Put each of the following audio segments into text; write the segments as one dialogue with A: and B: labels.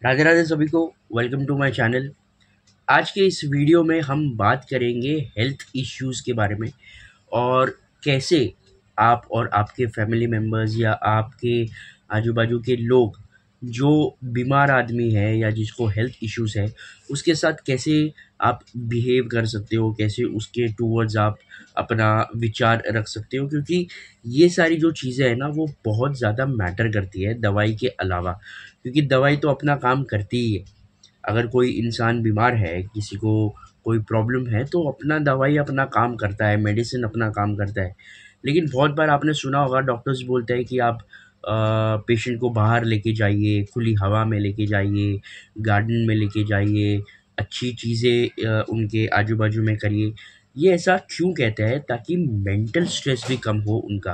A: राधे राधे सभी को। Welcome to my channel. आज के इस वीडियो में हम बात करेंगे हेल्थ इश्यूज़ के बारे में और कैसे आप और आपके फैमिली मेम्बर्स या आपके आजू बाजू के लोग जो बीमार आदमी है या जिसको हेल्थ इश्यूज़ है उसके साथ कैसे आप बिहेव कर सकते हो, कैसे उसके टूवर्ड्स आप अपना विचार रख सकते हो, क्योंकि ये सारी जो चीज़ें हैं ना वो बहुत ज़्यादा मैटर करती है दवाई के अलावा। क्योंकि दवाई तो अपना काम करती ही है। अगर कोई इंसान बीमार है, किसी को कोई प्रॉब्लम है, तो अपना दवाई अपना काम करता है, मेडिसिन अपना काम करता है। लेकिन बहुत बार आपने सुना होगा डॉक्टर्स बोलते हैं कि आप पेशेंट को बाहर लेके जाइए, खुली हवा में लेके जाइए, गार्डन में लेके जाइए, अच्छी चीज़ें उनके आजू-बाजू में करिए। ये ऐसा क्यों कहते हैं? ताकि मेंटल स्ट्रेस भी कम हो उनका।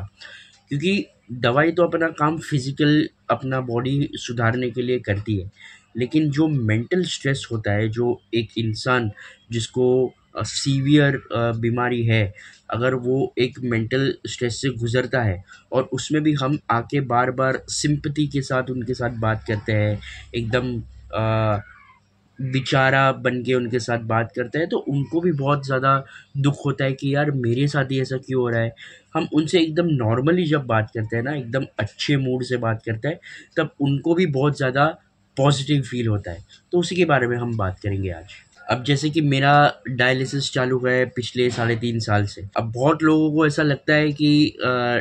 A: क्योंकि दवाई तो अपना काम फिज़िकल अपना बॉडी सुधारने के लिए करती है, लेकिन जो मेंटल स्ट्रेस होता है, जो एक इंसान जिसको सीवियर बीमारी है, अगर वो एक मेंटल स्ट्रेस से गुज़रता है और उसमें भी हम आके बार-बार सिम्पैथी के साथ उनके साथ बात करते हैं, एकदम अ, बेचारा बन के उनके साथ बात करते हैं, तो उनको भी बहुत ज़्यादा दुःख होता है कि यार मेरे साथ ही ऐसा क्यों हो रहा है। हम उनसे एकदम नॉर्मली जब बात करते हैं ना, एकदम अच्छे मूड से बात करते हैं, तब उनको भी बहुत ज़्यादा पॉज़िटिव फ़ील होता है। तो उसी के बारे में हम बात करेंगे आज। अब जैसे कि मेरा डायलिसिस चालू है पिछले साढ़े 3 साल से। अब बहुत लोगों को ऐसा लगता है कि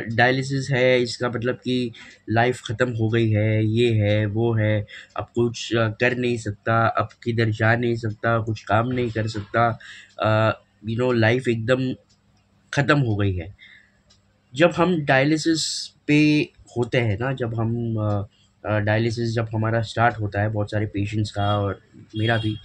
A: डायलिसिस है इसका मतलब कि लाइफ़ ख़त्म हो गई है, ये है, वो है, अब कुछ कर नहीं सकता, अब किधर जा नहीं सकता, कुछ काम नहीं कर सकता, लाइफ़ एकदम ख़त्म हो गई है। जब हम डायलिसिस पे होते हैं ना, जब हम डायलिसिस जब हमारा स्टार्ट होता है बहुत सारे पेशेंट्स का और मेरा भी,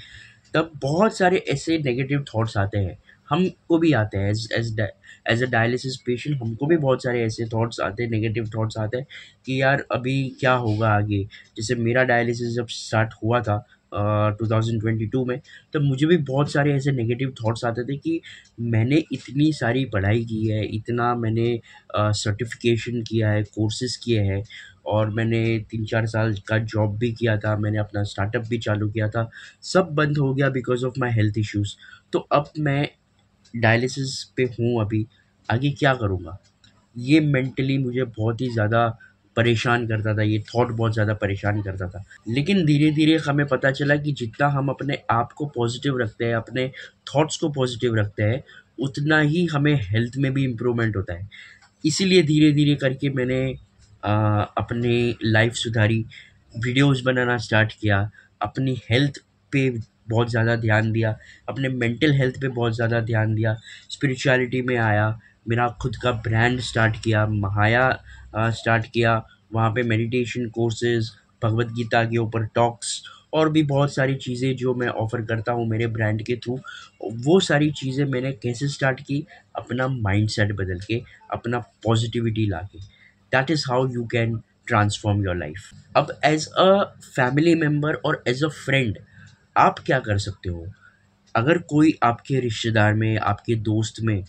A: तब बहुत सारे ऐसे नेगेटिव थॉट्स आते हैं। हमको भी आते हैं एज़ अ डायलिसिस पेशेंट, हमको भी बहुत सारे ऐसे थॉट्स आते हैं, नेगेटिव थॉट्स आते हैं कि यार अभी क्या होगा आगे? जैसे मेरा डायलिसिस जब स्टार्ट हुआ था 2022 में, तब मुझे भी बहुत सारे ऐसे नेगेटिव थॉट्स आते थे कि मैंने इतनी सारी पढ़ाई की है, इतना मैंने सर्टिफ़िकेशन किया है, कोर्सेज़ किए हैं और मैंने 3-4 साल का जॉब भी किया था, मैंने अपना स्टार्टअप भी चालू किया था। सब बंद हो गया because of my health issues. तो अब मैं डायलिसिस पे हूँ अभी, आगे क्या करूँगा? ये मेंटली मुझे बहुत ही ज़्यादा परेशान करता था, ये थॉट बहुत ज़्यादा परेशान करता था। लेकिन धीरे-धीरे हमें पता चला कि जितना हम अपने आप को पॉज़िटिव रखते हैं, अपने थॉट्स को पॉज़िटिव रखते हैं, उतना ही हमें हेल्थ में भी इम्प्रूवमेंट होता है। इसीलिए धीरे-धीरे करके मैंने अपनी लाइफ़ सुधारी, वीडियोज़ बनाना स्टार्ट किया, अपनी हेल्थ पे बहुत ज़्यादा ध्यान दिया, अपने मेंटल हेल्थ पे बहुत ज़्यादा ध्यान दिया, स्पिरिचुअलिटी में आया, मेरा खुद का ब्रांड स्टार्ट किया, महाया स्टार्ट किया, वहाँ पे मेडिटेशन कोर्सेज़, भगवद गीता के ऊपर टॉक्स और भी बहुत सारी चीज़ें जो मैं ऑफ़र करता हूँ मेरे ब्रांड के थ्रू। वो सारी चीज़ें मैंने कैसे स्टार्ट की? अपना माइंडसेट बदल के, अपना पॉज़िटिविटी लाके। That is how you can transform your life. अब एज़ अ फैमिली मेंबर और एज़ अ फ्रेंड आप क्या कर सकते हो? अगर कोई आपके रिश्तेदार में, आपके दोस्त में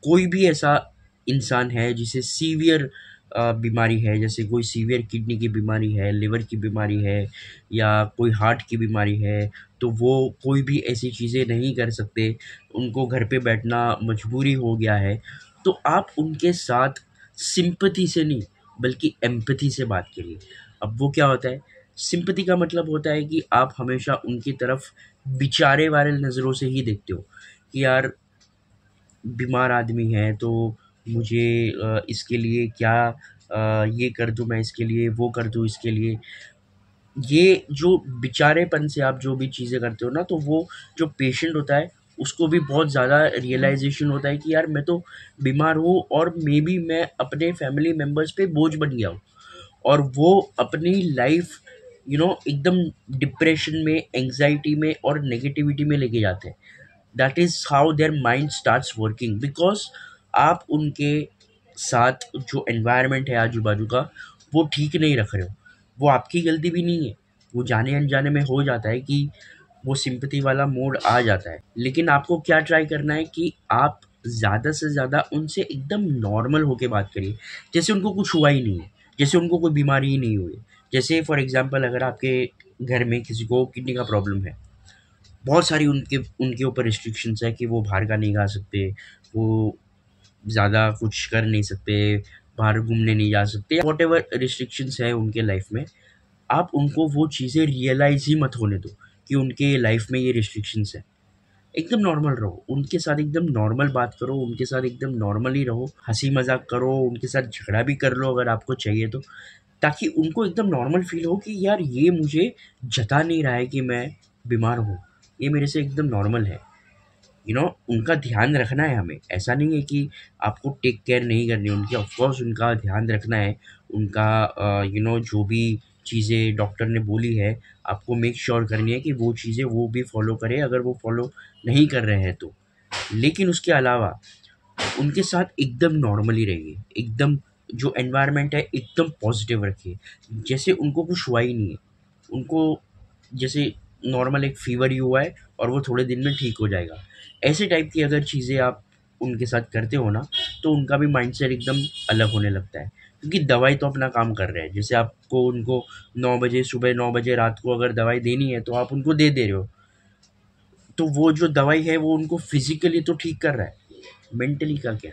A: कोई भी ऐसा इंसान है जिसे सीवियर बीमारी है, जैसे कोई सीवियर किडनी की बीमारी है, लिवर की बीमारी है या कोई हार्ट की बीमारी है, तो वो कोई भी ऐसी चीज़ें नहीं कर सकते, उनको घर पे बैठना मजबूरी हो गया है, तो आप उनके साथ सिम्पैथी से नहीं, बल्कि एम्पैथी से बात करिए। अब वो क्या होता है? सिम्पैथी का मतलब होता है कि आप हमेशा उनकी तरफ बेचारे वाले नज़रों से ही देखते हो, कि यार बीमार आदमी है तो मुझे इसके लिए क्या ये कर दूँ मैं इसके लिए, वो कर दूँ इसके लिए। ये जो बेचारेपन से आप जो भी चीज़ें करते हो ना, तो वो जो पेशेंट होता है उसको भी बहुत ज़्यादा रियलाइज़ेशन होता है कि यार मैं तो बीमार हूँ और मेबी मैं अपने फैमिली मेंबर्स पे बोझ बन गया हूँ। और वो अपनी लाइफ़ एकदम डिप्रेशन में, एंग्ज़ायटी में और नेगेटिविटी में लेके जाते हैं। That is how their mind starts working, because आप उनके साथ जो एनवायरनमेंट है आजू-बाजू का, वो ठीक नहीं रख रहे हो। वो आपकी गलती भी नहीं है, वो जाने-अनजाने में हो जाता है कि वो सिम्पैथी वाला मोड आ जाता है। लेकिन आपको क्या ट्राई करना है कि आप ज़्यादा से ज़्यादा उनसे एकदम नॉर्मल होके बात करिए, जैसे उनको कुछ हुआ ही नहीं है, जैसे उनको कोई बीमारी ही नहीं हुई है। जैसे फॉर एग्ज़ाम्पल अगर आपके घर में किसी को किडनी का प्रॉब्लम है, बहुत सारी उनके उनके ऊपर रिस्ट्रिक्शंस है कि वो बाहर का नहीं खा सकते, वो ज़्यादा कुछ कर नहीं सकते, बाहर घूमने नहीं जा सकते, वॉटेवर रिस्ट्रिक्शंस है उनके लाइफ में। आप उनको वो चीज़ें रियलाइज़ ही मत होने दो कि उनके लाइफ में ये रिस्ट्रिक्शंस है। एकदम नॉर्मल रहो, उनके साथ एकदम नॉर्मल बात करो, उनके साथ एकदम नॉर्मली रहो, हँसी मज़ाक करो, उनके साथ झगड़ा भी कर लो अगर आपको चाहिए तो, ताकि उनको एकदम नॉर्मल फ़ील हो कि यार ये मुझे जता नहीं रहा है कि मैं बीमार हूँ, ये मेरे से एकदम नॉर्मल है। उनका ध्यान रखना है हमें, ऐसा नहीं है कि आपको टेक केयर नहीं करनी है उनकी, ऑफ कोर्स उनका ध्यान रखना है, उनका जो भी चीज़ें डॉक्टर ने बोली है, आपको मेक श्योर करनी है कि वो चीज़ें वो भी फ़ॉलो करें अगर वो फ़ॉलो नहीं कर रहे हैं तो। लेकिन उसके अलावा उनके साथ एकदम नॉर्मली रहिए, एकदम जो एनवायरनमेंट है एकदम पॉजिटिव रखिए, जैसे उनको कुछ हुआ ही नहीं है। उनको जैसे नॉर्मल एक फ़ीवर ही हुआ है और वो थोड़े दिन में ठीक हो जाएगा। ऐसे टाइप की अगर चीज़ें आप उनके साथ करते हो ना, तो उनका भी माइंडसेट एकदम अलग होने लगता है। क्योंकि दवाई तो अपना काम कर रहे हैं, जैसे आपको उनको 9 बजे सुबह 9 बजे रात को अगर दवाई देनी है, तो आप उनको दे रहे हो। तो वो जो दवाई है वो उनको फिज़िकली तो ठीक कर रहा है, मेंटली का क्या?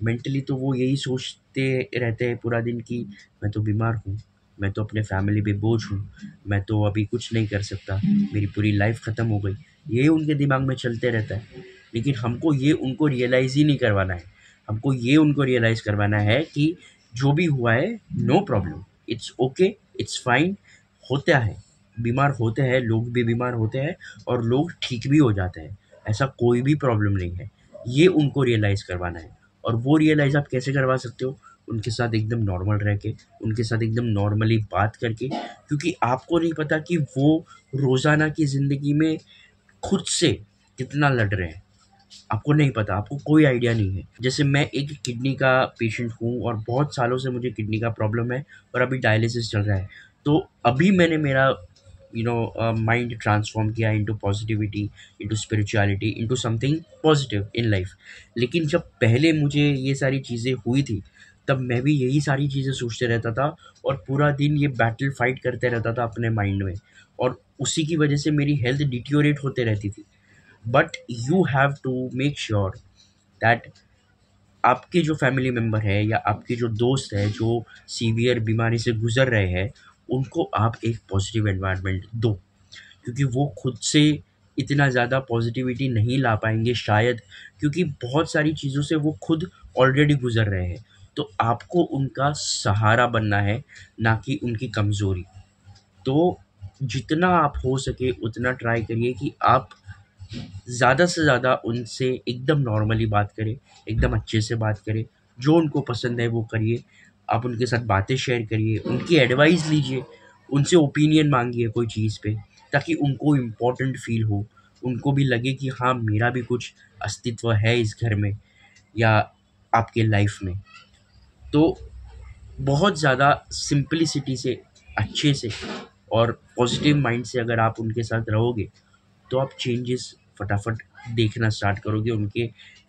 A: मेंटली तो वो यही सोचते रहते हैं पूरा दिन कि मैं तो बीमार हूँ, मैं तो अपने फैमिली पे बोझ हूँ, मैं तो अभी कुछ नहीं कर सकता, मेरी पूरी लाइफ ख़त्म हो गई। ये उनके दिमाग में चलते रहता है। लेकिन हमको ये उनको रियलाइज़ ही नहीं करवाना है। हमको ये उनको रियलाइज़ करवाना है कि जो भी हुआ है, no problem, it's okay, it's fine, होता है। बीमार होते हैं, लोग भी बीमार होते हैं और लोग ठीक भी हो जाते हैं। ऐसा कोई भी प्रॉब्लम नहीं है। ये उनको रियलाइज़ करवाना है। और वो रियलाइज़ आप कैसे करवा सकते हो? उनके साथ एकदम नॉर्मल रह के, उनके साथ एकदम नॉर्मली बात करके, क्योंकि आपको नहीं पता कि वो रोज़ाना की ज़िंदगी में खुद से कितना लड़ रहे हैं। आपको नहीं पता, आपको कोई आइडिया नहीं है। जैसे मैं एक किडनी का पेशेंट हूँ और बहुत सालों से मुझे किडनी का प्रॉब्लम है और अभी डायलिसिस चल रहा है। तो अभी मैंने मेरा माइंड ट्रांसफॉर्म किया into positivity, into spirituality, into something positive in life. लेकिन जब पहले मुझे ये सारी चीज़ें हुई थी, तब मैं भी यही सारी चीज़ें सोचते रहता था और पूरा दिन ये बैटल फाइट करते रहता था अपने माइंड में, और उसी की वजह से मेरी हेल्थ डिटियोरेट होते रहती थी। But you have to make sure that आपके जो फैमिली मेम्बर है या आपके जो दोस्त है जो सीवियर बीमारी से गुजर रहे हैं, उनको आप एक पॉजिटिव एनवायरनमेंट दो, क्योंकि वो खुद से इतना ज़्यादा पॉजिटिविटी नहीं ला पाएंगे शायद, क्योंकि बहुत सारी चीज़ों से वो खुद ऑलरेडी गुजर रहे हैं। तो आपको उनका सहारा बनना है, ना कि उनकी कमज़ोरी। तो जितना आप हो सके उतना ट्राई करिए कि आप ज़्यादा से ज़्यादा उनसे एकदम नॉर्मली बात करें, एकदम अच्छे से बात करें, जो उनको पसंद है वो करिए। आप उनके साथ बातें शेयर करिए, उनकी एडवाइस लीजिए, उनसे ओपिनियन माँगिए कोई चीज़ पे, ताकि उनको इम्पोर्टेंट फ़ील हो, उनको भी लगे कि हाँ, मेरा भी कुछ अस्तित्व है इस घर में या आपके लाइफ़ में। तो बहुत ज़्यादा सिंप्लिसिटी से, अच्छे से और पॉजिटिव माइंड से अगर आप उनके साथ रहोगे, तो आप चेंजेस फटाफट देखना स्टार्ट करोगे उनके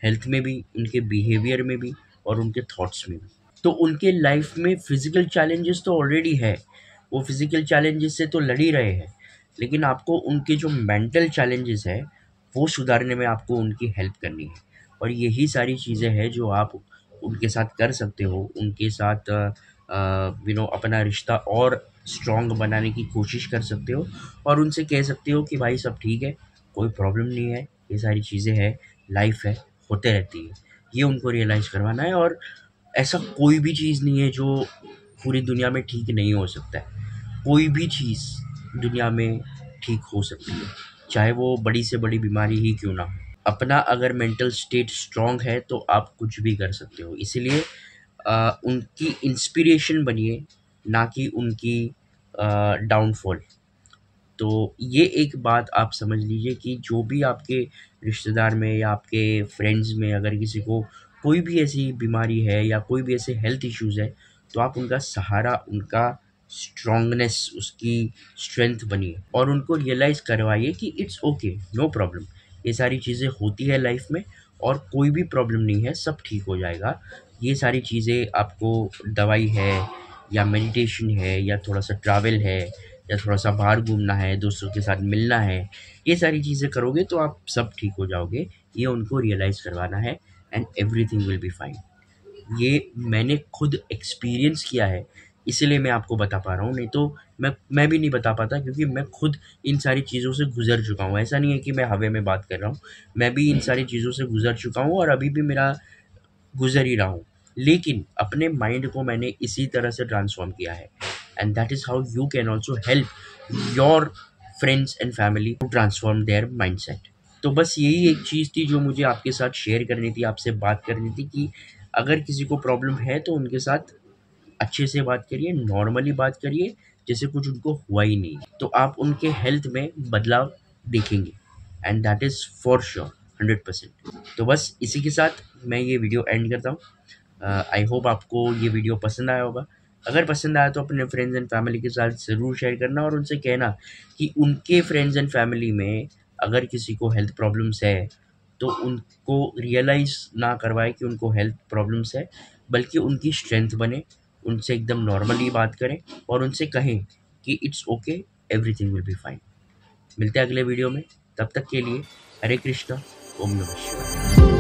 A: हेल्थ में भी, उनके बिहेवियर में भी और उनके थॉट्स में भी। तो उनके लाइफ में फिज़िकल चैलेंजेस तो ऑलरेडी है, वो फिज़िकल चैलेंजेस से तो लड़ ही रहे हैं, लेकिन आपको उनके जो मेंटल चैलेंजेस है, वो सुधारने में आपको उनकी हेल्प करनी है। और यही सारी चीज़ें हैं जो आप उनके साथ कर सकते हो, उनके साथ अपना रिश्ता और स्ट्रॉन्ग बनाने की कोशिश कर सकते हो और उनसे कह सकते हो कि भाई सब ठीक है, कोई प्रॉब्लम नहीं है, ये सारी चीज़ें हैं, लाइफ है, होते रहती है। ये उनको रियलाइज़ करवाना है, और ऐसा कोई भी चीज़ नहीं है जो पूरी दुनिया में ठीक नहीं हो सकता है। कोई भी चीज़ दुनिया में ठीक हो सकती है, चाहे वो बड़ी से बड़ी बीमारी ही क्यों ना हो। अपना अगर मेंटल स्टेट स्ट्रॉन्ग है तो आप कुछ भी कर सकते हो। इसीलिए उनकी इंस्पिरेशन बनिए, ना कि उनकी डाउनफॉल। तो ये एक बात आप समझ लीजिए कि जो भी आपके रिश्तेदार में या आपके फ्रेंड्स में अगर किसी को कोई भी ऐसी बीमारी है या कोई भी ऐसे हेल्थ इश्यूज़ है, तो आप उनका सहारा, उनका स्ट्रॉन्गनेस, उसकी स्ट्रेंथ बनिए और उनको रियलाइज़ करवाइए कि इट्स ओके, नो प्रॉब्लम। ये सारी चीज़ें होती है लाइफ में और कोई भी प्रॉब्लम नहीं है, सब ठीक हो जाएगा। ये सारी चीज़ें आपको, दवाई है या मेडिटेशन है या थोड़ा-सा ट्रैवल है या थोड़ा सा बाहर घूमना है, दोस्तों के साथ मिलना है, ये सारी चीज़ें करोगे तो आप सब ठीक हो जाओगे। ये उनको रियलाइज़ करवाना है and everything will be fine. ये मैंने खुद एक्सपीरियंस किया है, इसीलिए मैं आपको बता पा रहा हूँ, नहीं तो मैं भी नहीं बता पाता, क्योंकि मैं खुद इन सारी चीज़ों से गुज़र चुका हूँ। ऐसा नहीं है कि मैं हवा में बात कर रहा हूँ, मैं भी इन सारी चीज़ों से गुज़र चुका हूँ और अभी भी मेरा गुज़र ही रहा हूँ। लेकिन अपने माइंड को मैंने इसी तरह से ट्रांसफ़ॉर्म किया है and that is how you can also help your friends and family to transform their mindset. तो बस यही एक चीज़ थी जो मुझे आपके साथ शेयर करनी थी, आपसे बात करनी थी कि अगर किसी को प्रॉब्लम है तो उनके साथ अच्छे से बात करिए, नॉर्मली बात करिए, जैसे कुछ उनको हुआ ही नहीं। तो आप उनके हेल्थ में बदलाव देखेंगे and that is for sure 100%। तो बस इसी के साथ मैं ये वीडियो एंड करता हूँ। आई होप आपको ये वीडियो पसंद आया होगा। अगर पसंद आया तो अपने फ्रेंड्स एंड फैमिली के साथ ज़रूर शेयर करना और उनसे कहना कि उनके फ्रेंड्स एंड फैमिली में अगर किसी को हेल्थ प्रॉब्लम्स है तो उनको रियलाइज़ ना करवाए कि उनको हेल्थ प्रॉब्लम्स है, बल्कि उनकी स्ट्रेंथ बने, उनसे एकदम नॉर्मली बात करें और उनसे कहें कि it's okay, everything will be fine. मिलते हैं अगले वीडियो में, तब तक के लिए हरे कृष्णा, ओम नमः शिवाय।